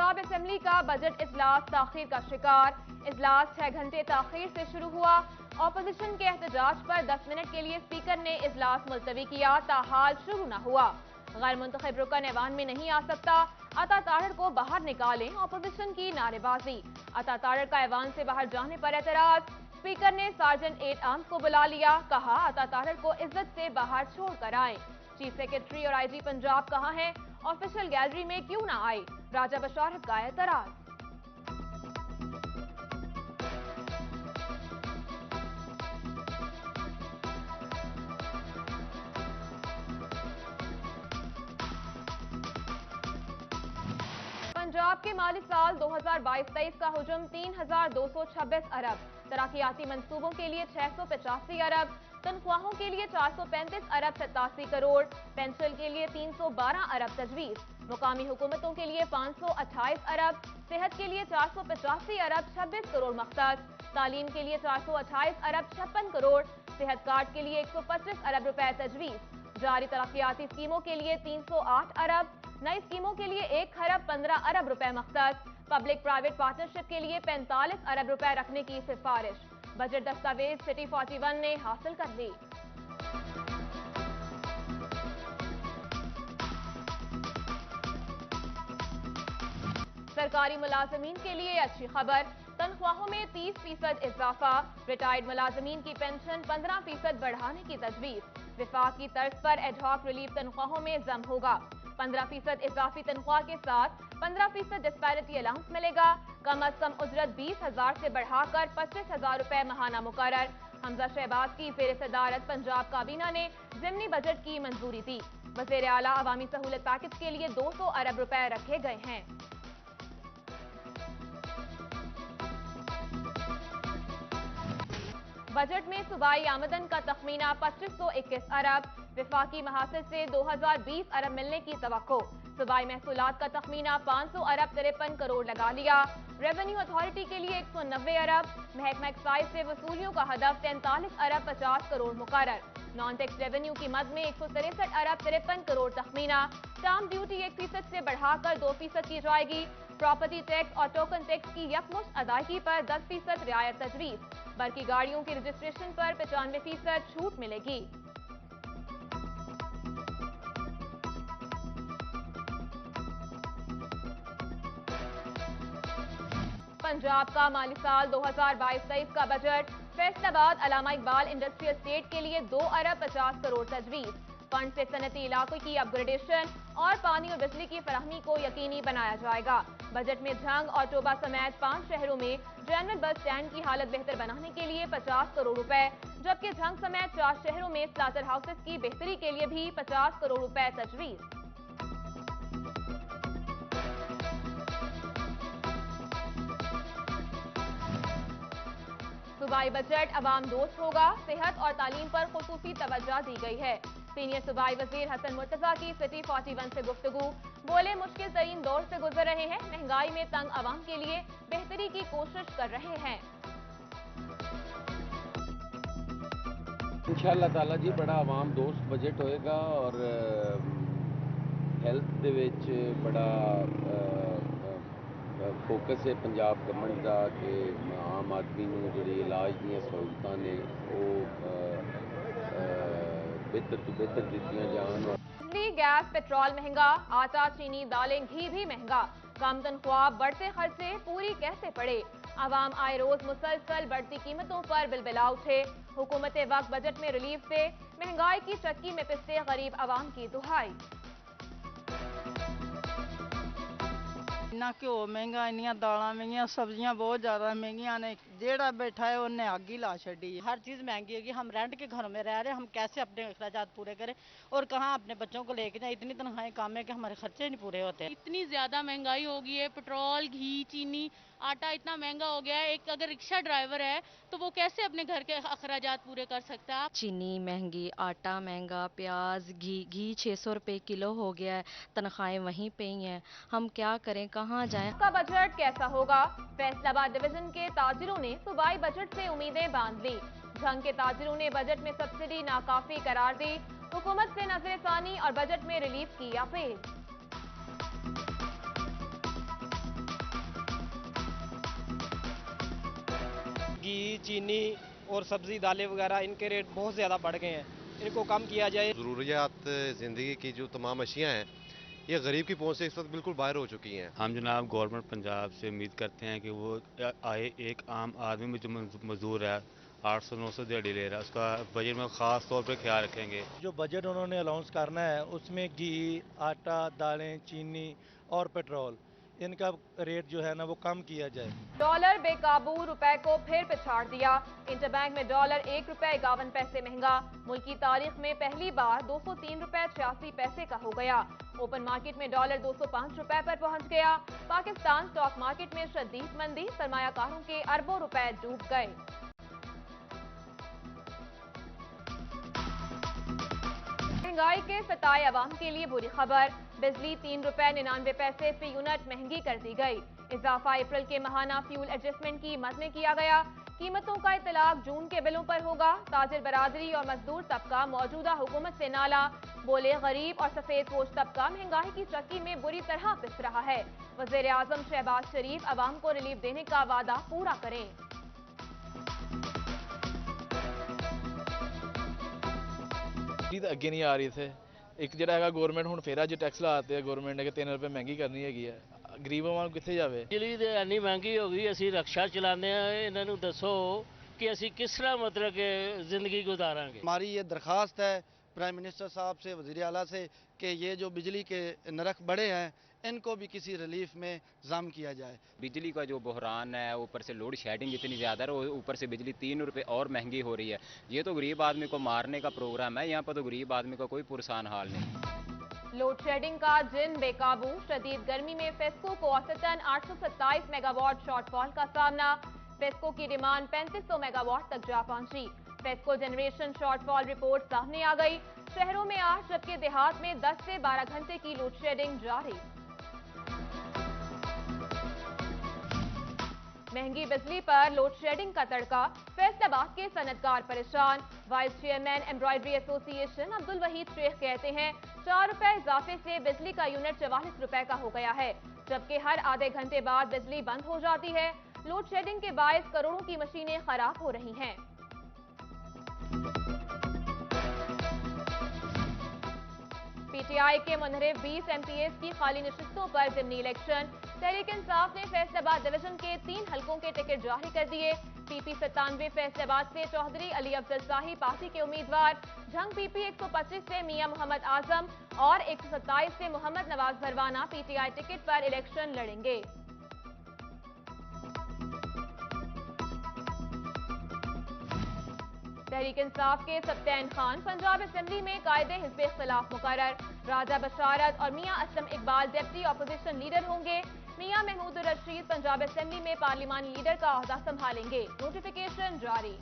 Punjab assembly का budget इजलास ताखीर का शिकार। इजलास 6 घंटे ताखीर से शुरू हुआ। ऑपोजिशन के एहतजाज पर 10 मिनट के लिए स्पीकर ने इजलास मुलतवी किया, ताहाल शुरू न हुआ। गैर मुंतखब रुकन ऐवान में नहीं आ सकता, अता तारड़ को बाहर निकालें, ऑपोजिशन की नारेबाजी। अता तारड़ का ऐवान से बाहर जाने पर एतराज। स्पीकर ने सार्जेंट 8 आर्म्स को बुला लिया, कहा अता तारड़ को इज्जत से बाहर छोड़ कर आए। चीफ सेक्रेटरी और आईजी पंजाब कहां हैं, ऑफिशियल गैलरी में क्यों ना आए, राजा बशारत का एतराज। पंजाब के माली साल 2022-23 का हुजूम 3,226 अरब, तरक्याती मंसूबों के लिए 685 अरब, तनख्वाहों के लिए 435 अरब 87 करोड़, पेंशन के लिए 312 अरब तजवीज, मुकामी हुकूमतों के लिए 528 अरब, सेहत के लिए 485 अरब 26 करोड़ मखसस, तालीम के लिए 428 अरब 56 करोड़, सेहत कार्ड के लिए 125 अरब रुपए तजवीज, जारी तरक्याती स्कीमों के लिए 308 अरब, नई स्कीमों के लिए 1 खरब 15 अरब रुपए मखसस, पब्लिक प्राइवेट पार्टनरशिप के लिए 45 अरब रुपए रखने की सिफारिश। बजट दस्तावेज सिटी 41 ने हासिल कर ली। सरकारी मुलाजमीन के लिए अच्छी खबर, तनख्वाहों में 30% इजाफा, रिटायर्ड मुलाजमीन की पेंशन 15% बढ़ाने की तजवीज, विफाक की तर्ज पर एडहॉक रिलीफ तनख्वाहों में जम होगा, 15% इजाफी तनख्वाह के साथ 15% डिस्पैरिटी अलाउंस मिलेगा, कम अज कम उजरत 20,000 से बढ़ाकर 25,000 रुपए महाना मुकर्रर। हमजा शहबाज की जेर सदारत पंजाब काबीना ने ज़िमनी बजट की मंजूरी दी। वज़ीर आला अवामी सहूलत पैकेज के लिए 200 अरब रुपए रखे गए हैं। बजट में सूबाई आमदन का तखमीना 2521 अरब, विफाकी महासिल से 2020 अरब मिलने की तवक्को, सूबाई महसूलात का तखमीना 500 अरब 53 करोड़ लगा लिया, रेवेन्यू अथॉरिटी के लिए 190 अरब, महकमा एक्साइज से वसूलियों का हदफ 43 अरब 50 करोड़ मुकर्रर, नॉन टैक्स रेवेन्यू की मद में 163 अरब 53 करोड़ तखमीना, स्टाम्प ड्यूटी 1% से बढ़ाकर 2% की जाएगी, प्रॉपर्टी टैक्स और टोकन टैक्स की यकमुश्त अदायगी पर 10% रियायत तजवीज, बल्कि गाड़ियों की रजिस्ट्रेशन पर 95% छूट मिलेगी। पंजाब का माली साल 2022-23 का बजट, फैसलाबाद अल्लामा इकबाल इंडस्ट्रियल स्टेट के लिए 2 अरब 50 करोड़ तजवीज, फंड से सनती इलाकों की अपग्रेडेशन और पानी और बिजली की फराहमी को यकीनी बनाया जाएगा। बजट में झंग और टोबा समेत 5 शहरों में जनरल बस स्टैंड की हालत बेहतर बनाने के लिए 50 करोड़ रुपए, जबकि झंग समेत 4 शहरों में स्लाटर हाउसेस की बेहतरी के लिए भी 50 करोड़ रुपए तजवीज। सूबाई बजट अवाम दोस्त होगा, सेहत और तालीम पर खुसूसी तवज्जो दी गई है। सीनियर सूबाई वजीर हसन मुर्तजा की सिटी 41 से गुफ्तगू, बोले मुश्किल तरीन दौर से गुजर रहे हैं, महंगाई में तंग अवाम के लिए बेहतरी की कोशिश कर रहे हैं। इंशाअल्लाह ताला जी बड़ा अवाम दोस्त बजट होएगा और हेल्थ दे विच बड़ा फोकस है पंजाब गवर्नमेंट का कि आम आदमी को जी इलाज दी सहूलतां ने वो बेहतर तो बेहतर दित्तियां जान। बिजली, गैस, पेट्रोल महंगा, आटा, चीनी, दालें, घी भी महंगा, कम तनख्वाह, बढ़ते खर्चे पूरी कैसे पड़े, आवाम आए रोज मुसलसल बढ़ती कीमतों पर बिलबिला उठे, हुकूमत वक्त बजट में रिलीफ से महंगाई की चक्की में पिसते गरीब आवाम की दुहाई। इन्ना घ्यो महंगा, इन्नियां दालां महंगियां, सब्जियां बहुत ज़्यादा महंगियां ने, जेड़ा बैठा है उन्हें आग ही ला छड़ी। हर चीज़ महंगी होगी, हम रेंट के घरों में रह रहे हैं, हम कैसे अपने अखराजात पूरे करें और कहाँ अपने बच्चों को लेके जाए, इतनी तनख्वाहें कम है कि हमारे खर्चे नहीं पूरे होते। इतनी ज़्यादा महंगाई हो गई है, पेट्रोल, घी, चीनी, आटा इतना महंगा हो गया है, एक अगर रिक्शा ड्राइवर है तो वो कैसे अपने घर के अखराजात पूरे कर सकता है। चीनी महंगी, आटा महंगा, प्याज, घी 600 रुपए किलो हो गया है, तनख्वाहें वहीं पे ही हैं, हम क्या करें, कहाँ जाएं। का बजट कैसा होगा, फैसलाबाद डिवीजन के ताजिरों ने सूबाई बजट से उम्मीदें बांध ली, झंग के ताजिरों ने बजट में सब्सिडी नाकाफी करार दी, हुकूमत से नजरसानी और बजट में रिलीफ की अपील। घी, चीनी और सब्ज़ी, दालें वगैरह इनके रेट बहुत ज़्यादा बढ़ गए हैं, इनको कम किया जाए। ज़रूरियात ज़िंदगी की जो तमाम अशियाँ हैं ये गरीब की पहुंच से इस वक्त बिल्कुल बाहर हो चुकी हैं। हम जनाब गवर्नमेंट पंजाब से उम्मीद करते हैं कि वो आए एक आम आदमी में जो मजदूर है 800-900 दिहाड़ी ले रहा है उसका बजट में ख़ास तौर पे ख्याल रखेंगे। जो बजट उन्होंने अलाउंस करना है उसमें घी, आटा, दालें, चीनी और पेट्रोल इनका रेट जो है ना वो कम किया जाए। डॉलर बेकाबू, रुपए को फिर पिछाड़ दिया। इंटरबैंक में डॉलर 1 रुपए 51 पैसे महंगा। मुल्क की तारीख में पहली बार 203 रुपए 86 पैसे का हो गया। ओपन मार्केट में डॉलर 205 रुपए पर पहुंच गया। पाकिस्तान स्टॉक मार्केट में शदीद मंदी, सरमायाकारों के अरबों रुपए डूब गए। महंगाई के सताए अवाम के लिए बुरी खबर, बिजली 3 रुपए 99 पैसे फी यूनिट महंगी कर दी गई। इजाफा अप्रैल के माहाना फ्यूल एडजस्टमेंट की मद में किया गया। कीमतों का इतलाक जून के बिलों पर होगा। ताजिर बरादरी और मजदूर तबका मौजूदा हुकूमत से नाला, बोले गरीब और सफेद पोश तबका महंगाई की चक्की में बुरी तरह पिस रहा है। वज़ीर आज़म शहबाज शरीफ अवाम को रिलीफ देने का वादा पूरा करें। ਅੱਗੇ ਨਹੀਂ ਆ ਰਹੀ थे ਇੱਕ ਜਿਹੜਾ ਹੈਗਾ ਗਵਰਨਮੈਂਟ ਹੁਣ ਫੇਰ ਅੱਜ ਟੈਕਸ ਲਾਤੇ ਆ ਗਵਰਨਮੈਂਟ ਨੇ ਕਿ 3 ਰੁਪਏ ਮਹਿੰਗੀ ਕਰਨੀ ਹੈਗੀ ਹੈ ਗਰੀਬ ਆਵਾਮ ਕਿੱਥੇ ਜਾਵੇ। ਬਿਜਲੀ ਤੇ ਇੰਨੀ ਮਹਿੰਗੀ ਹੋ ਗਈ ਅਸੀਂ ਰਕਸ਼ਾ ਚਲਾਉਂਦੇ ਆ ਇਹਨਾਂ ਨੂੰ ਦੱਸੋ ਕਿ ਅਸੀਂ ਕਿਸ ਤਰ੍ਹਾਂ ਮਤਲਬ ਕਿ ਜ਼ਿੰਦਗੀ ਗੁਜ਼ਾਰਾਂਗੇ। हमारी ये दरख्वास्त है प्राइम मिनिस्टर साहब से, वज़ीर आला से कि ये जो बिजली के नरख बढ़े हैं इनको भी किसी रिलीफ में ज़ाम किया जाए। बिजली का जो बहरान है ऊपर से लोड शेडिंग इतनी ज़्यादा है, ऊपर से बिजली 3 रुपए और महंगी हो रही है। ये तो गरीब आदमी को मारने का प्रोग्राम है, यहाँ पर तो गरीब आदमी का कोई पुरसान हाल नहीं। लोड शेडिंग का जिन बेकाबू, शदीद गर्मी में फेस्को को औसतन 827 मेगावाट शॉर्टफॉल का सामना। फेस्को की डिमांड 3500 मेगावाट तक जा पहुंची। फेस्को जनरेशन शॉर्टफॉल रिपोर्ट सामने आ गई। शहरों में 8 जबकि देहात में 10 से 12 घंटे की लोड शेडिंग जारी। महंगी बिजली पर लोड शेडिंग का तड़का, फैसलाबाद के सनतकार परेशान। Vice chairman embroidery association Abdul Waheed Sheikh कहते हैं 4 रुपए इजाफे से बिजली का यूनिट 44 रुपए का हो गया है, जबकि हर आधे घंटे बाद बिजली बंद हो जाती है। लोड शेडिंग के बायस करोड़ों की मशीनें खराब हो रही हैं। पीटीआई के मुनहरिफ 20 एमपीएस की खाली नशिस्तों पर ज़िमनी इलेक्शन। तहरीक इंसाफ ने फैसलाबाद डिवीजन के 3 हलकों के टिकट जारी कर दिए। पीपी 97 फैसलाबाद से चौधरी अली अफजल शाही पार्टी के उम्मीदवार, झंग पीपी 125 से मियां मोहम्मद आजम और 127 से मोहम्मद नवाज भरवाना पीटीआई टिकट पर इलेक्शन लड़ेंगे। तहरीक इंसाफ के सब्तैन खान पंजाब असेंबली में कायदे हिज़्ब इख्तिलाफ मुकर्रर। राजा बशारत और Mian Aslam Iqbal deputy opposition leader होंगे। मियां महमूद रशीद पंजाब असेंबली में पार्लिमानी लीडर का ओहदा संभालेंगे। नोटिफिकेशन जारी।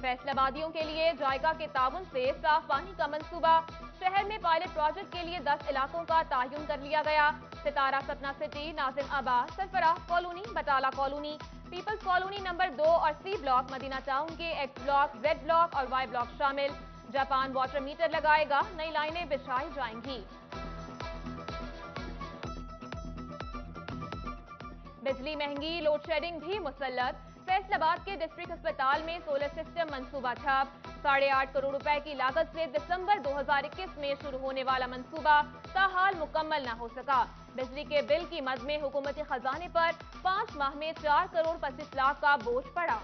फैसलाबादियों के लिए जायका के ताउन से साफ पानी का मंसूबा। शहर में पायलट प्रोजेक्ट के लिए 10 इलाकों का तयन कर लिया गया। सितारा सपना city, Nazimabad, Sarfaraz colony, Batala colony, people's colony number 2 और सी ब्लॉक, मदीना टाउन के एक्स ब्लॉक, जेड ब्लॉक और वाई ब्लॉक शामिल। जापान वाटर मीटर लगाएगा, नई लाइनें बिछाई जाएंगी। बिजली महंगी, लोड शेडिंग भी मुसल्लत। फैसलाबाद के डिस्ट्रिक्ट अस्पताल में सोलर सिस्टम मंसूबा ठप। 8.5 करोड़ रुपए की लागत से दिसंबर 2021 में शुरू होने वाला मंसूबा ताहाल मुकम्मल न हो सका। बिजली के बिल की मद में हुकूमती खजाने पर 5 माह में 4 करोड़ 25 लाख का बोझ पड़ा।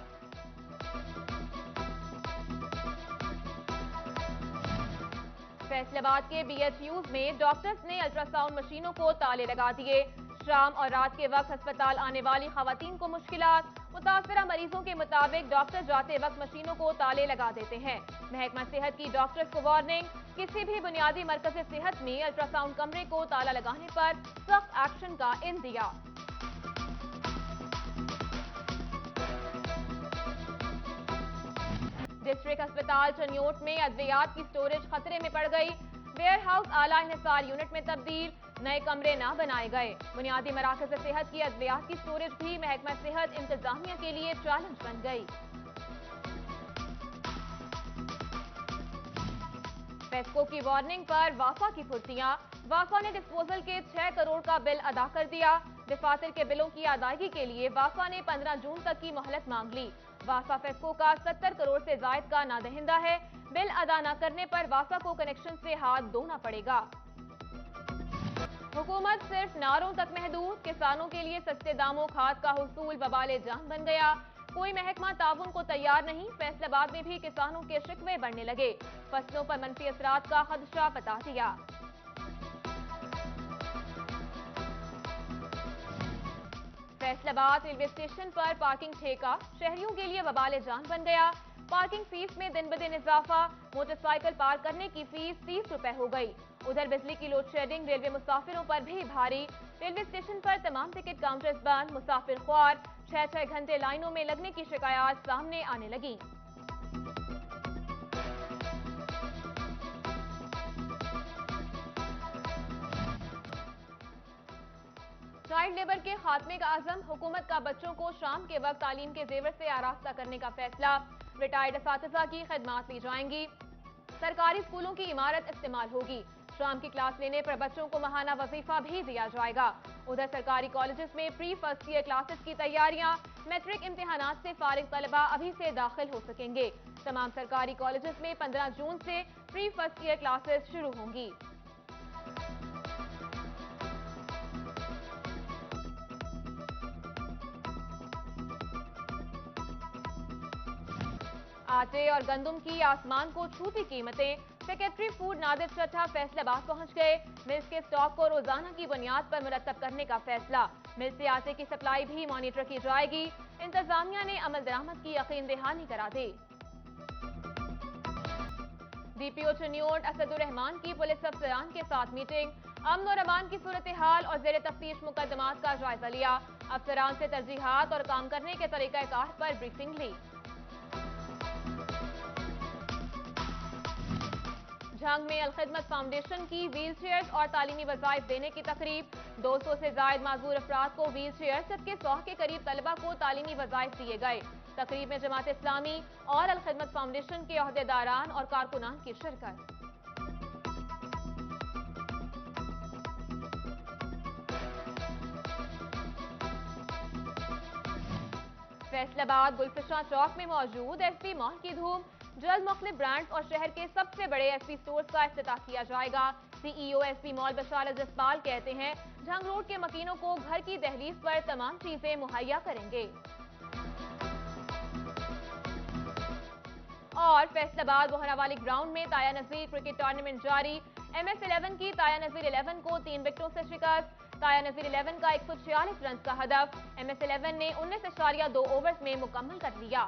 फैसलाबाद के बीएचयूज में डॉक्टर्स ने अल्ट्रासाउंड मशीनों को ताले लगा दिए। शाम और रात के वक्त अस्पताल आने वाली खवातीन को मुश्किलात। मुतासरा मरीजों के मुताबिक डॉक्टर जाते वक्त मशीनों को ताले लगा देते हैं। महकमा सेहत की डॉक्टर्स को वार्निंग, किसी भी बुनियादी मरकज़ सेहत में अल्ट्रासाउंड कमरे को ताला लगाने पर सख्त एक्शन का इंदिया। डिस्ट्रिक्ट अस्पताल चनियोट में अद्वियात की स्टोरेज खतरे में पड़ गई। वेयर हाउस आला इंहिसार यूनिट में तब्दील, नए कमरे न बनाए गए। बुनियादी मराकज़ सेहत की अद्वियात की स्टोरेज भी महकमा सेहत इंतजामिया के लिए चैलेंज बन गई। फेस्को की वार्निंग पर वाफा की फुर्तियां। वाफा ने डिस्पोजल के 6 करोड़ का बिल अदा कर दिया। दफातर के बिलों की अदायगी के लिए वाफा ने 15 जून तक की मोहलत मांग ली। वाफा फेस्को का 70 करोड़ से जायद का नादहिंदा है। बिल अदा न करने पर वाफा को कनेक्शन से हाथ धोना पड़ेगा। हुकूमत सिर्फ नारों तक महदूद, किसानों के लिए सस्ते दामों खाद का हुसूल वबाले जान बन गया। कोई महकमा ताउन को तैयार नहीं, फैसलाबाद में भी किसानों के शिकवे बढ़ने लगे। फसलों पर मनफी असरात का खदशा बता दिया। फैसलाबाद रेलवे स्टेशन पर पार्किंग ठेका शहरियों के लिए वबाले जान बन गया। पार्किंग फीस में दिन ब दिन इजाफा, मोटरसाइकिल पार्क करने की फीस 30 रुपए हो गई। उधर बिजली की लोड शेडिंग रेलवे मुसाफिरों पर भी भारी। रेलवे स्टेशन पर तमाम टिकट काउंटर्स बंद, मुसाफिर ख्वार, 6-6 घंटे लाइनों में लगने की शिकायत सामने आने लगी। चाइल्ड लेबर के खात्मे का अज़म, हुकूमत का बच्चों को शाम के वक्त तालीम के जेवर से आरास्ता करने का फैसला। रिटायर्ड असातिज़ा की खदमात ली जाएंगी। सरकारी स्कूलों की इमारत इस्तेमाल होगी। शाम की क्लास लेने पर बच्चों को माहाना वजीफा भी दिया जाएगा। उधर सरकारी कॉलेजेस में प्री फर्स्ट ईयर क्लासेस की तैयारियां, मैट्रिक इम्तिहानात से फारिग तलबा अभी से दाखिल हो सकेंगे। तमाम सरकारी कॉलेजेस में 15 जून से प्री फर्स्ट ईयर क्लासेस शुरू होंगी। आटे और गंदम की आसमान को छूती कीमतें। सेक्रेटरी फूड नादिर चट्टा फैसलाबाद पहुंच गए। मिल्स के स्टॉक को रोजाना की बुनियाद पर मुरतब करने का फैसला। मिल से आटे की सप्लाई भी मॉनिटर की जाएगी। इंतजामिया ने अमल दरामद की यकीन दहानी करा दी। डीपीओ चनियोट असदुर रहमान की पुलिस अफसरान के साथ मीटिंग। अमन और अमान की सूरत हाल और जेर तफ्तीश मुकदमात का जायजा लिया। अफसरान से तरजीहात और काम करने के तरीकाकार पर ब्रीफिंग ली। झंग में अलखिदमत फाउंडेशन की व्हील चेयर्स और तालीमी वज़ाइफ देने की तकरीब। 200 से जायद माजूर अफराद को व्हील चेयर, जबकि 100 के करीब तलबा को तालीमी वज़ाइफ दिए गए। तकरीब में जमात इस्लामी और अलखिदमत फाउंडेशन के ओहदेदारान और कारकुनान की शिरकत। फैसलाबाद गुलफिशा चौक में मौजूद एसपी मॉल की धूम। जल्द मुख्तलिफ ब्रांड्स और शहर के सबसे बड़े एसपी स्टोर्स का इफ्तिताह किया जाएगा। सीईओ एसपी मॉल बशारत जसपाल कहते हैं, झंग रोड के मकीनों को घर की दहलीज पर तमाम चीजें मुहैया करेंगे। और फैसलाबाद बोहरावाली ग्राउंड में ताया नजीर क्रिकेट टूर्नामेंट जारी। MS11 की ताया नजीर 11 को 3 विकेटों से शिकस्त। ताया नजीर 11 का 146 रन का हदफ। MS11 ने 19.2 ओवर्स में मुकम्मल कर लिया।